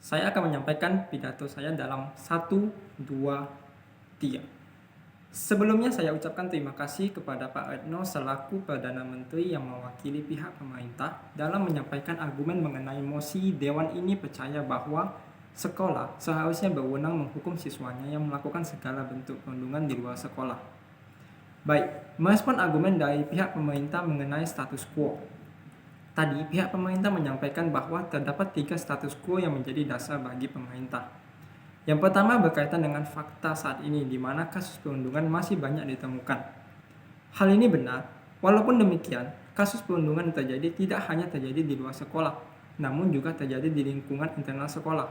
Saya akan menyampaikan pidato saya dalam 1, 2, 3. Sebelumnya saya ucapkan terima kasih kepada Pak Retno selaku Perdana Menteri yang mewakili pihak pemerintah dalam menyampaikan argumen mengenai mosi Dewan ini percaya bahwa sekolah seharusnya berwenang menghukum siswanya yang melakukan segala bentuk perundungan di luar sekolah. Baik, merespon argumen dari pihak pemerintah mengenai status quo. Tadi, pihak pemerintah menyampaikan bahwa terdapat 3 status quo yang menjadi dasar bagi pemerintah. Yang pertama berkaitan dengan fakta saat ini, di mana kasus perundungan masih banyak ditemukan. Hal ini benar, walaupun demikian, kasus perundungan yang terjadi tidak hanya terjadi di luar sekolah, namun juga terjadi di lingkungan internal sekolah.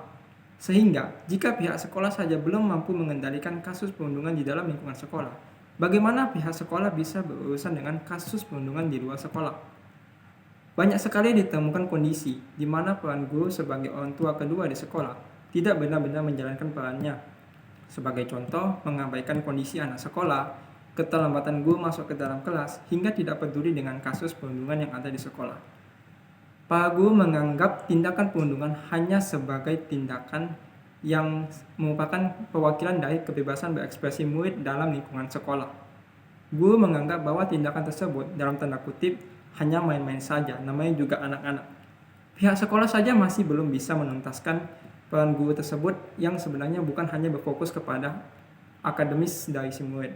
Sehingga, jika pihak sekolah saja belum mampu mengendalikan kasus perundungan di dalam lingkungan sekolah, bagaimana pihak sekolah bisa berurusan dengan kasus perundungan di luar sekolah? Banyak sekali ditemukan kondisi di mana peran guru sebagai orang tua kedua di sekolah tidak benar-benar menjalankan perannya. Sebagai contoh, mengabaikan kondisi anak sekolah, keterlambatan guru masuk ke dalam kelas, hingga tidak peduli dengan kasus perundungan yang ada di sekolah. Para guru menganggap tindakan perundungan hanya sebagai tindakan yang merupakan perwakilan dari kebebasan berekspresi murid dalam lingkungan sekolah. Guru menganggap bahwa tindakan tersebut, dalam tanda kutip, hanya main-main saja, namanya juga anak-anak. Pihak sekolah saja masih belum bisa menuntaskan peran guru tersebut yang sebenarnya bukan hanya berfokus kepada akademis dari si murid.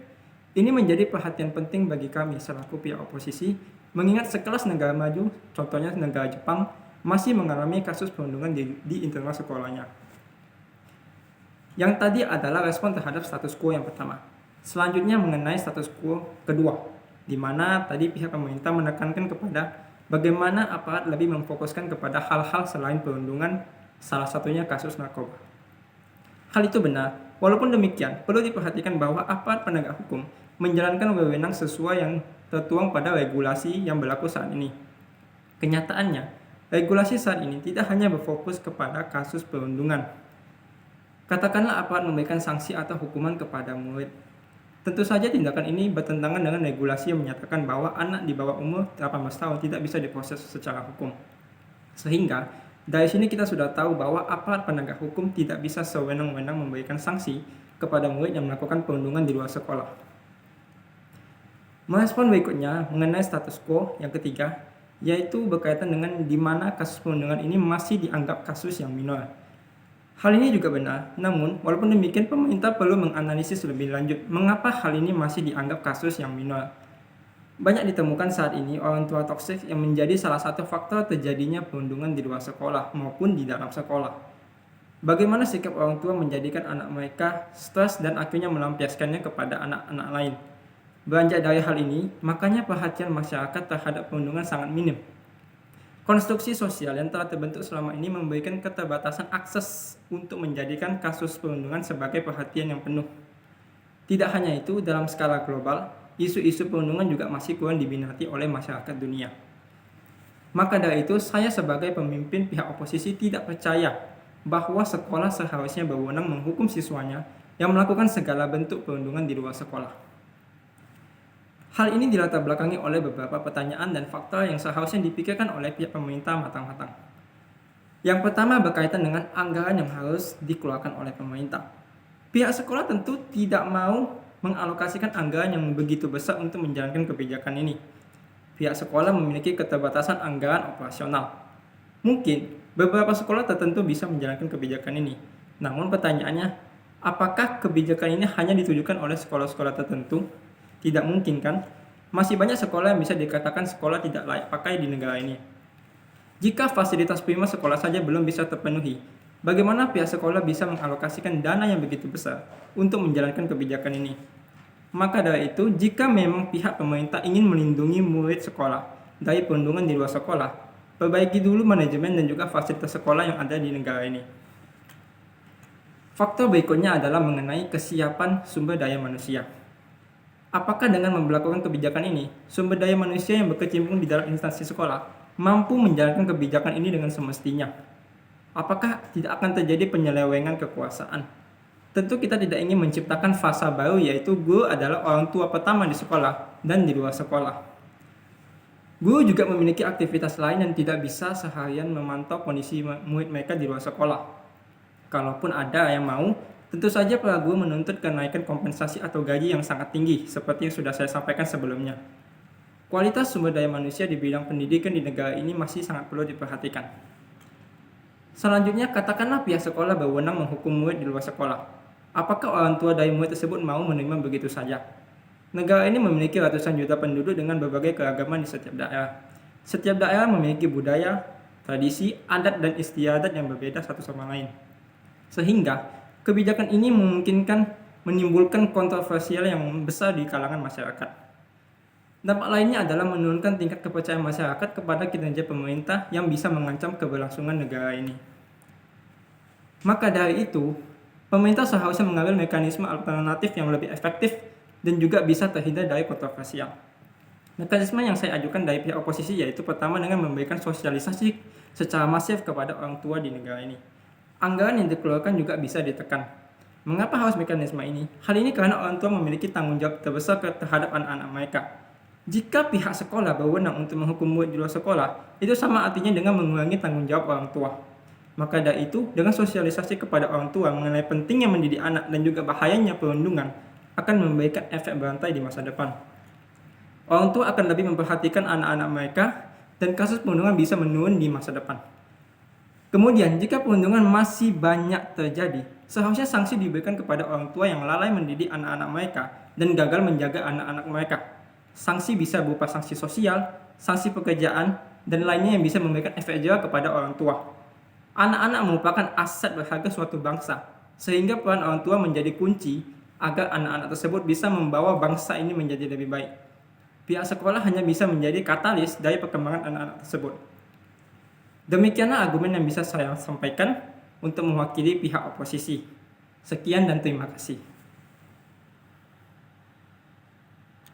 Ini menjadi perhatian penting bagi kami selaku pihak oposisi, mengingat sekelas negara maju, contohnya negara Jepang, masih mengalami kasus perundungan di internal sekolahnya. Yang tadi adalah respon terhadap status quo yang pertama. Selanjutnya mengenai status quo kedua, di mana tadi pihak pemerintah menekankan kepada bagaimana aparat lebih memfokuskan kepada hal-hal selain perundungan, salah satunya kasus narkoba. Hal itu benar, walaupun demikian perlu diperhatikan bahwa aparat penegak hukum menjalankan wewenang sesuai yang tertuang pada regulasi yang berlaku saat ini. Kenyataannya, regulasi saat ini tidak hanya berfokus kepada kasus perundungan. Katakanlah aparat memberikan sanksi atau hukuman kepada murid. Tentu saja tindakan ini bertentangan dengan regulasi yang menyatakan bahwa anak di bawah umur 18 tahun tidak bisa diproses secara hukum. Sehingga, dari sini kita sudah tahu bahwa aparat penegak hukum tidak bisa sewenang-wenang memberikan sanksi kepada murid yang melakukan perundungan di luar sekolah. Merespon berikutnya mengenai status quo yang ketiga, yaitu berkaitan dengan di mana kasus perundungan ini masih dianggap kasus yang minor. Hal ini juga benar, namun walaupun demikian pemerintah perlu menganalisis lebih lanjut mengapa hal ini masih dianggap kasus yang minor. Banyak ditemukan saat ini orang tua toksik yang menjadi salah satu faktor terjadinya perundungan di luar sekolah maupun di dalam sekolah. Bagaimana sikap orang tua menjadikan anak mereka stres dan akhirnya melampiaskannya kepada anak-anak lain. Beranjak dari hal ini, makanya perhatian masyarakat terhadap perundungan sangat minim. Konstruksi sosial yang telah terbentuk selama ini memberikan keterbatasan akses untuk menjadikan kasus perundungan sebagai perhatian yang penuh. Tidak hanya itu, dalam skala global, isu-isu perundungan juga masih kurang diminati oleh masyarakat dunia. Maka dari itu, saya sebagai pemimpin pihak oposisi tidak percaya bahwa sekolah seharusnya berwenang menghukum siswanya yang melakukan segala bentuk perundungan di luar sekolah. Hal ini dilatar belakangi oleh beberapa pertanyaan dan faktor yang seharusnya dipikirkan oleh pihak pemerintah matang-matang. Yang pertama berkaitan dengan anggaran yang harus dikeluarkan oleh pemerintah. Pihak sekolah tentu tidak mau mengalokasikan anggaran yang begitu besar untuk menjalankan kebijakan ini. Pihak sekolah memiliki keterbatasan anggaran operasional. Mungkin beberapa sekolah tertentu bisa menjalankan kebijakan ini. Namun pertanyaannya, apakah kebijakan ini hanya ditujukan oleh sekolah-sekolah tertentu? Tidak mungkin kan? Masih banyak sekolah yang bisa dikatakan sekolah tidak layak pakai di negara ini. Jika fasilitas prima sekolah saja belum bisa terpenuhi, bagaimana pihak sekolah bisa mengalokasikan dana yang begitu besar untuk menjalankan kebijakan ini? Maka dari itu, jika memang pihak pemerintah ingin melindungi murid sekolah dari perundungan di luar sekolah, perbaiki dulu manajemen dan juga fasilitas sekolah yang ada di negara ini. Faktor berikutnya adalah mengenai kesiapan sumber daya manusia. Apakah dengan memberlakukan kebijakan ini, sumber daya manusia yang berkecimpung di dalam instansi sekolah mampu menjalankan kebijakan ini dengan semestinya? Apakah tidak akan terjadi penyelewengan kekuasaan? Tentu kita tidak ingin menciptakan fasa baru, yaitu guru adalah orang tua pertama di sekolah dan di luar sekolah. Guru juga memiliki aktivitas lain yang tidak bisa seharian memantau kondisi murid mereka di luar sekolah. Kalaupun ada yang mau, tentu saja Prabowo menuntut kenaikan kompensasi atau gaji yang sangat tinggi, seperti yang sudah saya sampaikan sebelumnya. Kualitas sumber daya manusia di bidang pendidikan di negara ini masih sangat perlu diperhatikan. Selanjutnya, katakanlah pihak sekolah berwenang menghukum murid di luar sekolah. Apakah orang tua dari murid tersebut mau menerima begitu saja? Negara ini memiliki ratusan juta penduduk dengan berbagai keragaman di setiap daerah. Setiap daerah memiliki budaya, tradisi, adat, dan istiadat yang berbeda satu sama lain. Sehingga, kebijakan ini memungkinkan menimbulkan kontroversial yang besar di kalangan masyarakat. Dampak lainnya adalah menurunkan tingkat kepercayaan masyarakat kepada kinerja pemerintah yang bisa mengancam keberlangsungan negara ini. Maka dari itu, pemerintah seharusnya mengambil mekanisme alternatif yang lebih efektif dan juga bisa terhindar dari kontroversial. Mekanisme yang saya ajukan dari pihak oposisi yaitu pertama dengan memberikan sosialisasi secara masif kepada orang tua di negara ini. Anggaran yang dikeluarkan juga bisa ditekan. Mengapa harus mekanisme ini? Hal ini karena orang tua memiliki tanggung jawab terbesar terhadap anak-anak mereka. Jika pihak sekolah berwenang untuk menghukum murid di luar sekolah, itu sama artinya dengan mengurangi tanggung jawab orang tua. Maka dari itu, dengan sosialisasi kepada orang tua mengenai pentingnya mendidik anak dan juga bahayanya perundungan, akan memberikan efek berantai di masa depan. Orang tua akan lebih memperhatikan anak-anak mereka dan kasus perundungan bisa menurun di masa depan. Kemudian, jika perundungan masih banyak terjadi, seharusnya sanksi diberikan kepada orang tua yang lalai mendidik anak-anak mereka dan gagal menjaga anak-anak mereka. Sanksi bisa berupa sanksi sosial, sanksi pekerjaan, dan lainnya yang bisa memberikan efek jera kepada orang tua. Anak-anak merupakan aset berharga suatu bangsa, sehingga peran orang tua menjadi kunci agar anak-anak tersebut bisa membawa bangsa ini menjadi lebih baik. Pihak sekolah hanya bisa menjadi katalis dari perkembangan anak-anak tersebut. Demikianlah argumen yang bisa saya sampaikan untuk mewakili pihak oposisi. Sekian dan terima kasih.